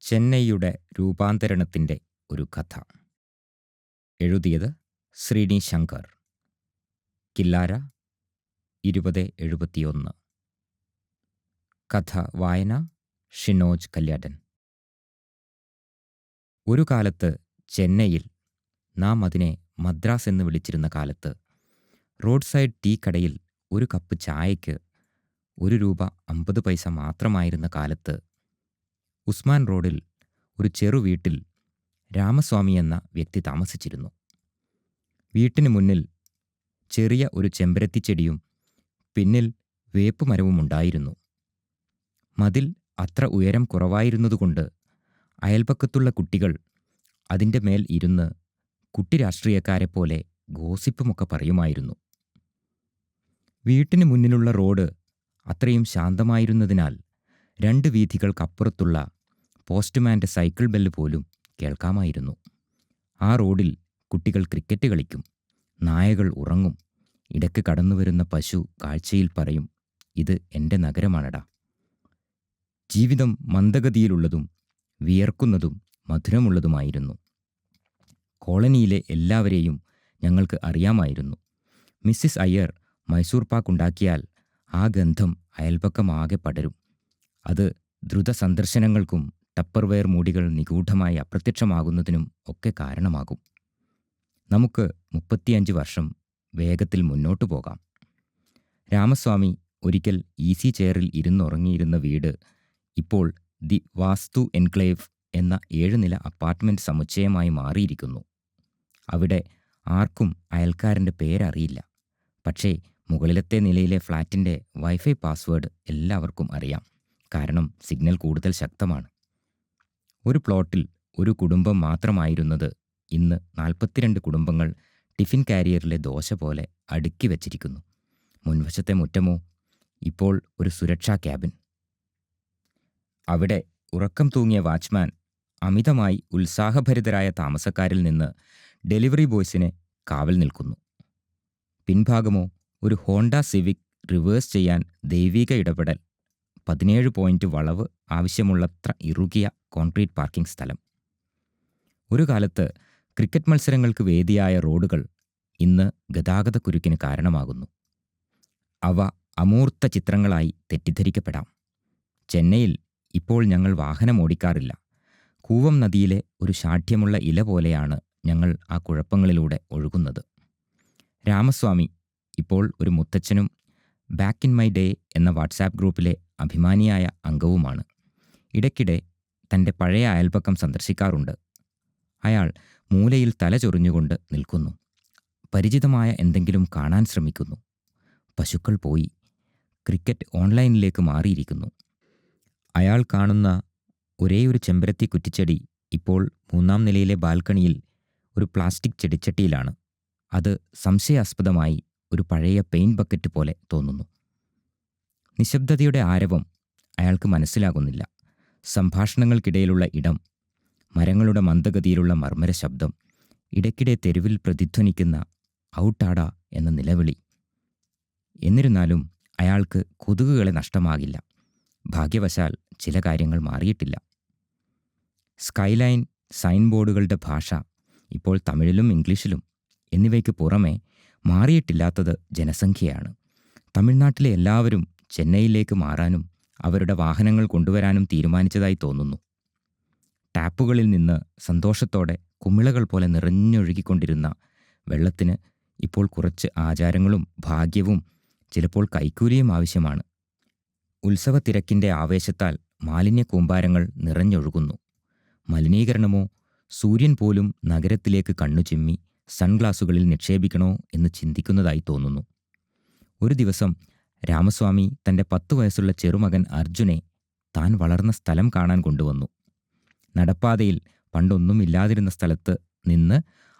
ചെന്നൈയുടെ രൂപാന്തരണത്തിൻ്റെ ഒരു കഥ. എഴുതിയത് ശ്രീനി ശങ്കർ. കില്ലാര 2071. കഥ വായന ഷിനോജ് കല്യാടൻ. ഒരു കാലത്ത് ചെന്നൈയിൽ, നാം അതിനെ മദ്രാസ് എന്ന് വിളിച്ചിരുന്ന കാലത്ത്, റോഡ് സൈഡ് ടീ കടയിൽ ഒരു കപ്പ് ചായയ്ക്ക് ₹1.50 മാത്രമായിരുന്ന കാലത്ത്, ഉസ്മാൻ റോഡിൽ ഒരു ചെറു വീട്ടിൽ രാമസ്വാമി എന്ന വ്യക്തി താമസിച്ചിരുന്നു. വീട്ടിന് മുന്നിൽ ചെറിയ ഒരു ചെമ്പരത്തിച്ചെടിയും പിന്നിൽ വേപ്പുമരവും ഉണ്ടായിരുന്നു. മതിൽ അത്ര ഉയരം കുറവായിരുന്നതുകൊണ്ട് അയൽപക്കത്തുള്ള കുട്ടികൾ അതിൻ്റെ മേൽ ഇരുന്ന് കുട്ടി രാഷ്ട്രീയക്കാരെ പോലെ ഗോസിപ്പുമൊക്കെ പറയുമായിരുന്നു. വീട്ടിന് മുന്നിലുള്ള റോഡ് അത്രയും ശാന്തമായിരുന്നതിനാൽ 2 വീഥികൾക്കപ്പുറത്തുള്ള പോസ്റ്റ്മാൻ്റെ സൈക്കിൾ ബെല്ല് പോലും കേൾക്കാമായിരുന്നു. ആ റോഡിൽ കുട്ടികൾ ക്രിക്കറ്റ് കളിക്കും, നായകൾ ഉറങ്ങും, ഇടയ്ക്ക് കടന്നുവരുന്ന പശു കാഴ്ചയിൽ പറയും, ഇത് എൻ്റെ നഗരമാണടാ. ജീവിതം മന്ദഗതിയിലുള്ളതും വിയർക്കുന്നതും മധുരമുള്ളതുമായിരുന്നു. കോളനിയിലെ എല്ലാവരെയും ഞങ്ങൾക്ക് അറിയാമായിരുന്നു. മിസ്സിസ് അയ്യർ മൈസൂർ പാക്ക് ഉണ്ടാക്കിയാൽ ആ ഗന്ധം അയൽപക്കമാകെ പടരും. അത് ദ്രുത സന്ദർശനങ്ങൾക്കും ടപ്പർവെയർ മൂടികൾ നിഗൂഢമായി അപ്രത്യക്ഷമാകുന്നതിനും ഒക്കെ കാരണമാകും. നമുക്ക് 35 വർഷം വേഗത്തിൽ മുന്നോട്ടു പോകാം. രാമസ്വാമി ഒരിക്കൽ ഈസി ചെയറിൽ ഇരുന്നുറങ്ങിയിരുന്ന വീട് ഇപ്പോൾ ദി വാസ്തു എൻക്ലേവ് എന്ന 7 നില അപ്പാർട്ട്മെൻറ്റ് സമുച്ചയമായി മാറിയിരിക്കുന്നു. അവിടെ ആർക്കും അയൽക്കാരൻ്റെ പേരറിയില്ല. പക്ഷേ മുകളിലത്തെ നിലയിലെ ഫ്ലാറ്റിൻ്റെ വൈഫൈ പാസ്വേഡ് എല്ലാവർക്കും അറിയാം. കാരണം സിഗ്നൽ കൂടുതൽ ശക്തമാണ്. ഒരു പ്ലോട്ടിൽ ഒരു കുടുംബം മാത്രമായിരുന്നത് ഇന്ന് 42 കുടുംബങ്ങൾ ടിഫിൻ കാരിയറിലെ ദോശ പോലെ അടുക്കി വച്ചിരിക്കുന്നു. മുൻവശത്തെ മുറ്റമോ ഇപ്പോൾ ഒരു സുരക്ഷാ ക്യാബിൻ. അവിടെ ഉറക്കം തൂങ്ങിയ വാച്ച്മാൻ അമിതമായി ഉത്സാഹഭരിതരായ താമസക്കാരിൽ നിന്ന് ഡെലിവറി ബോയ്സിനെ കാവൽ നിൽക്കുന്നു. പിൻഭാഗമോ ഒരു ഹോണ്ട സിവിക് റിവേഴ്സ് ചെയ്യാൻ ദൈവിക ഇടപെടൽ, 17 പോയിന്റ് വളവ് ആവശ്യമുള്ളത്ര ഇറുകിയ കോൺക്രീറ്റ് പാർക്കിംഗ് സ്ഥലം. ഒരു കാലത്ത് ക്രിക്കറ്റ് മത്സരങ്ങൾക്ക് വേദിയായ റോഡുകൾ ഇന്ന് ഗതാഗതക്കുരുക്കിന് കാരണമാകുന്നു. അവ അമൂർത്ത ചിത്രങ്ങളായി തെറ്റിദ്ധരിക്കപ്പെടാം. ചെന്നൈയിൽ ഇപ്പോൾ ഞങ്ങൾ വാഹനമോടിക്കാറില്ല. കൂവം നദിയിലെ ഒരു ശാഠ്യമുള്ള ഇല പോലെയാണ് ഞങ്ങൾ ആ കുഴപ്പങ്ങളിലൂടെ ഒഴുകുന്നത്. രാമസ്വാമി ഇപ്പോൾ ഒരു മുത്തച്ഛനും ബാക്ക് ഇൻ മൈ ഡേ എന്ന വാട്സാപ്പ് ഗ്രൂപ്പിലെ അഭിമാനിയായ അംഗവുമാണ്. ഇടയ്ക്കിടെ തൻ്റെ പഴയ അയൽപക്കം സന്ദർശിക്കാറുണ്ട്. അയാൾ മൂലയിൽ തല ചൊറിഞ്ഞുകൊണ്ട് നിൽക്കുന്നു. പരിചിതമായ എന്തെങ്കിലും കാണാൻ ശ്രമിക്കുന്നു. പശുക്കൾ പോയി. ക്രിക്കറ്റ് ഓൺലൈനിലേക്ക് മാറിയിരിക്കുന്നു. അയാൾ കാണുന്ന ഒരേയൊരു ചെമ്പരത്തി കുറ്റിച്ചെടി ഇപ്പോൾ 3-ാം നിലയിലെ ബാൽക്കണിയിൽ ഒരു പ്ലാസ്റ്റിക് ചെടിച്ചട്ടിയിലാണ്. അത് സംശയാസ്പദമായി ഒരു പഴയ പെയിൻറ് ബക്കറ്റ് പോലെ തോന്നുന്നു. നിശബ്ദതയുടെ ആരവം അയാൾക്ക് മനസ്സിലാകുന്നില്ല. സംഭാഷണങ്ങൾക്കിടയിലുള്ള ഇടം, മരങ്ങളുടെ മന്ദഗതിയിലുള്ള മർമ്മര ശബ്ദം, ഇടയ്ക്കിടെ തെരുവിൽ പ്രതിധ്വനിക്കുന്ന ഔട്ടാടാ എന്ന നിലവിളി. എന്നിരുന്നാലും അയാൾക്ക് കൊതുകുകളെ നഷ്ടമാകില്ല. ഭാഗ്യവശാൽ ചില കാര്യങ്ങൾ മാറിയിട്ടില്ല. സ്കൈലൈൻ സൈൻ ബോർഡുകളുടെ ഭാഷ ഇപ്പോൾ തമിഴിലും ഇംഗ്ലീഷിലും. എന്നിവയ്ക്ക് പുറമെ മാറിയിട്ടില്ലാത്തത് ജനസംഖ്യയാണ്. തമിഴ്നാട്ടിലെ എല്ലാവരും ചെന്നൈയിലേക്ക് മാറാനും അവരുടെ വാഹനങ്ങൾ കൊണ്ടുവരാനും തീരുമാനിച്ചതായി തോന്നുന്നു. ടാപ്പുകളിൽ നിന്ന് സന്തോഷത്തോടെ കുമിളകൾ പോലെ നിറഞ്ഞൊഴുകിക്കൊണ്ടിരുന്ന വെള്ളത്തിന് ഇപ്പോൾ കുറച്ച് ആചാരങ്ങളും ഭാഗ്യവും ചിലപ്പോൾ കൈക്കൂലിയും ആവശ്യമാണ്. ഉത്സവത്തിരക്കിൻ്റെ ആവേശത്താൽ മാലിന്യ കൂമ്പാരങ്ങൾ നിറഞ്ഞൊഴുകുന്നു. മലിനീകരണമോ സൂര്യൻ പോലും നഗരത്തിലേക്ക് കണ്ണുചിമ്മി സൺഗ്ലാസുകളിൽ നിക്ഷേപിക്കണോ എന്ന് ചിന്തിക്കുന്നതായി തോന്നുന്നു. ഒരു ദിവസം രാമസ്വാമി തൻ്റെ 10 വയസ്സുള്ള ചെറുമകൻ അർജുനെ താൻ വളർന്ന സ്ഥലം കാണാൻ കൊണ്ടുവന്നു. നടപ്പാതയിൽ പണ്ടൊന്നുമില്ലാതിരുന്ന സ്ഥലത്ത് നിന്ന്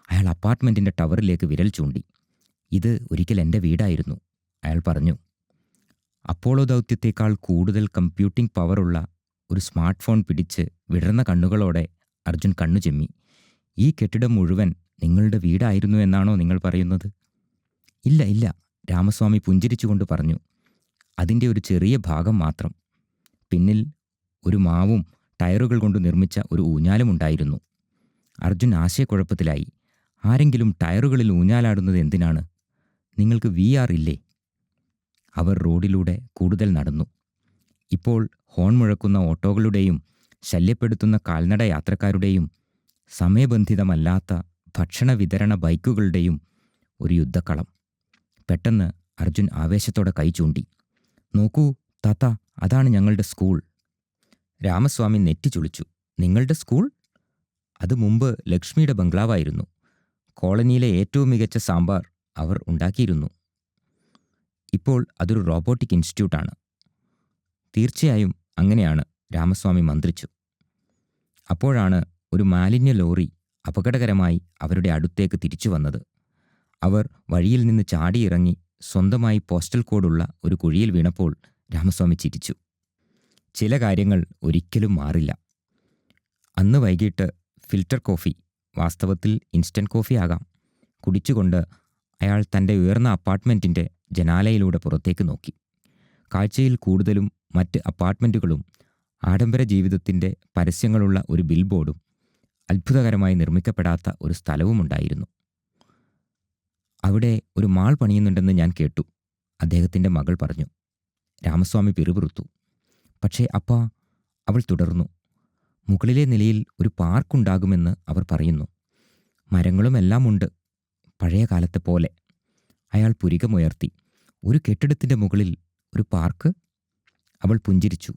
അയാൾ അപ്പാർട്ട്മെൻറ്റിൻ്റെ ടവറിലേക്ക് വിരൽ ചൂണ്ടി. ഇത് ഒരിക്കൽ എൻ്റെ വീടായിരുന്നു, അയാൾ പറഞ്ഞു. അപ്പോളോ ദൗത്യത്തേക്കാൾ കൂടുതൽ കമ്പ്യൂട്ടിംഗ് പവറുള്ള ഒരു സ്മാർട്ട് ഫോൺ പിടിച്ച് വിടർന്ന കണ്ണുകളോടെ അർജുൻ കണ്ണു ചെമ്മി. ഈ കെട്ടിടം മുഴുവൻ നിങ്ങളുടെ വീടായിരുന്നു എന്നാണോ നിങ്ങൾ പറയുന്നത്? ഇല്ല ഇല്ല, രാമസ്വാമി പുഞ്ചിരിച്ചുകൊണ്ട് പറഞ്ഞു. അതിൻ്റെ ഒരു ചെറിയ ഭാഗം മാത്രം. പിന്നിൽ ഒരു മാവും ടയറുകൾ കൊണ്ട് നിർമ്മിച്ച ഒരു ഊഞ്ഞാലുമുണ്ടായിരുന്നു. അർജുൻ ആശയക്കുഴപ്പത്തിലായി. ആരെങ്കിലും ടയറുകളിൽ ഊഞ്ഞാലാടുന്നത് എന്തിനാണ്? നിങ്ങൾക്ക് VR ഇല്ലേ? അവർ റോഡിലൂടെ കൂടുതൽ നടന്നു. ഇപ്പോൾ ഹോൺ മുഴക്കുന്ന ഓട്ടോകളുടെയും ശല്യപ്പെടുത്തുന്ന കാൽനട യാത്രക്കാരുടെയും സമയബന്ധിതമല്ലാത്ത ഭക്ഷണ വിതരണ ബൈക്കുകളുടെയും ഒരു യുദ്ധക്കളം. പെട്ടെന്ന് അർജുൻ ആവേശത്തോടെ കൈ ചൂണ്ടി. നോക്കൂ താത്ത, അതാണ് ഞങ്ങളുടെ സ്കൂൾ. രാമസ്വാമി നെറ്റി ചുളിച്ചു. നിങ്ങളുടെ സ്കൂൾ? അത് മുമ്പ് ലക്ഷ്മിയുടെ ബംഗ്ലാവായിരുന്നു. കോളനിയിലെ ഏറ്റവും മികച്ച സാമ്പാർ അവർ ഉണ്ടാക്കിയിരുന്നു. ഇപ്പോൾ അതൊരു റോബോട്ടിക് ഇൻസ്റ്റിറ്റ്യൂട്ടാണ്. തീർച്ചയായും അങ്ങനെയാണ്, രാമസ്വാമി മന്ത്രിച്ചു. അപ്പോഴാണ് ഒരു മാലിന്യ ലോറി അപകടകരമായി അവരുടെ അടുത്തേക്ക് തിരിച്ചു വന്നത്. അവർ വഴിയിൽ നിന്ന് ചാടിയിറങ്ങി സ്വന്തമായി പോസ്റ്റൽ കോഡുള്ള ഒരു കുഴിയിൽ വീണപ്പോൾ രാമസ്വാമി ചിരിച്ചു. ചില കാര്യങ്ങൾ ഒരിക്കലും മാറില്ല. അന്ന് വൈകിട്ട് ഫിൽറ്റർ കോഫി, വാസ്തവത്തിൽ ഇൻസ്റ്റന്റ് കോഫി ആകാം, കുടിച്ചുകൊണ്ട് അയാൾ തൻ്റെ ഉയർന്ന അപ്പാർട്ട്മെൻറ്റിൻ്റെ ജനാലയിലൂടെ പുറത്തേക്ക് നോക്കി. കാഴ്ചയിൽ കൂടുതലും മറ്റ് അപ്പാർട്ട്മെൻറ്റുകളും ആഡംബര ജീവിതത്തിൻ്റെ പരസ്യങ്ങളുള്ള ഒരു ബിൽ ബോർഡും അത്ഭുതകരമായി നിർമ്മിക്കപ്പെടാത്ത ഒരു സ്ഥലവുമുണ്ടായിരുന്നു. അവിടെ ഒരു മാൾ പണിയുന്നുണ്ടെന്ന് ഞാൻ കേട്ടു, അദ്ദേഹത്തിൻ്റെ മകൾ പറഞ്ഞു. രാമസ്വാമി പിറുപിറുത്തു. പക്ഷേ അപ്പാ, അവൾ തുടർന്നു, മുകളിലെ നിലയിൽ ഒരു പാർക്കുണ്ടാകുമെന്ന് അവർ പറയുന്നു. മരങ്ങളുമെല്ലാം ഉണ്ട്, പഴയ കാലത്തെ പോലെ. അയാൾ പുരികമുയർത്തി. ഒരു കെട്ടിടത്തിൻ്റെ മുകളിൽ ഒരു പാർക്ക്? അവൾ പുഞ്ചിരിച്ചു.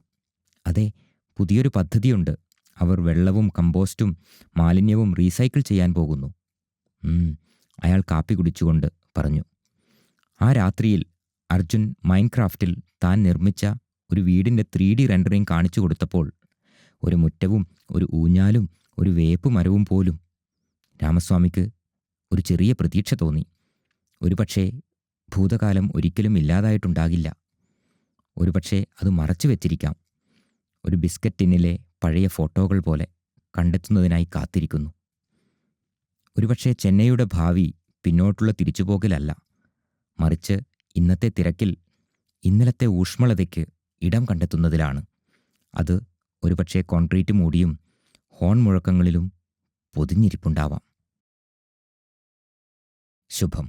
അതെ, പുതിയൊരു പദ്ധതിയുണ്ട്. അവർ വെള്ളവും കമ്പോസ്റ്റും മാലിന്യവും റീസൈക്കിൾ ചെയ്യാൻ പോകുന്നു. അയാൾ കാപ്പി കുടിച്ചുകൊണ്ട് പറഞ്ഞു. ആ രാത്രിയിൽ അർജുൻ മൈൻക്രാഫ്റ്റിൽ താൻ നിർമ്മിച്ച ഒരു വീടിൻ്റെ 3D റെൻഡറിങ് കാണിച്ചു കൊടുത്തപ്പോൾ ഒരു മുറ്റവും ഒരു ഊഞ്ഞാലും ഒരു വേപ്പ് മരവും പോലും രാമസ്വാമിക്ക് ഒരു ചെറിയ പ്രതീക്ഷ തോന്നി. ഒരുപക്ഷേ ഭൂതകാലം ഒരിക്കലും ഇല്ലാതായിട്ടുണ്ടാകില്ല. ഒരുപക്ഷേ അത് മറച്ചു വെച്ചിരിക്കാം. ഒരു ബിസ്ക്കറ്റ് ടിന്നിലെ പഴയ ഫോട്ടോകൾ പോലെ കണ്ടെത്തുന്നതിനായി കാത്തിരിക്കുന്നു. ഒരുപക്ഷേ ചെന്നൈയുടെ ഭാവി പിന്നോട്ടുള്ള തിരിച്ചുപോകലല്ല, മറിച്ച് ഇന്നത്തെ തിരക്കിൽ ഇന്നലത്തെ ഊഷ്മളതയ്ക്ക് ഇടം കണ്ടെത്തുന്നതിലാണ്. അത് ഒരുപക്ഷേ കോൺക്രീറ്റ് മൂടിയും ഹോൺ മുഴക്കങ്ങളിലും പൊതിഞ്ഞിരിപ്പുണ്ടാവാം. ശുഭം.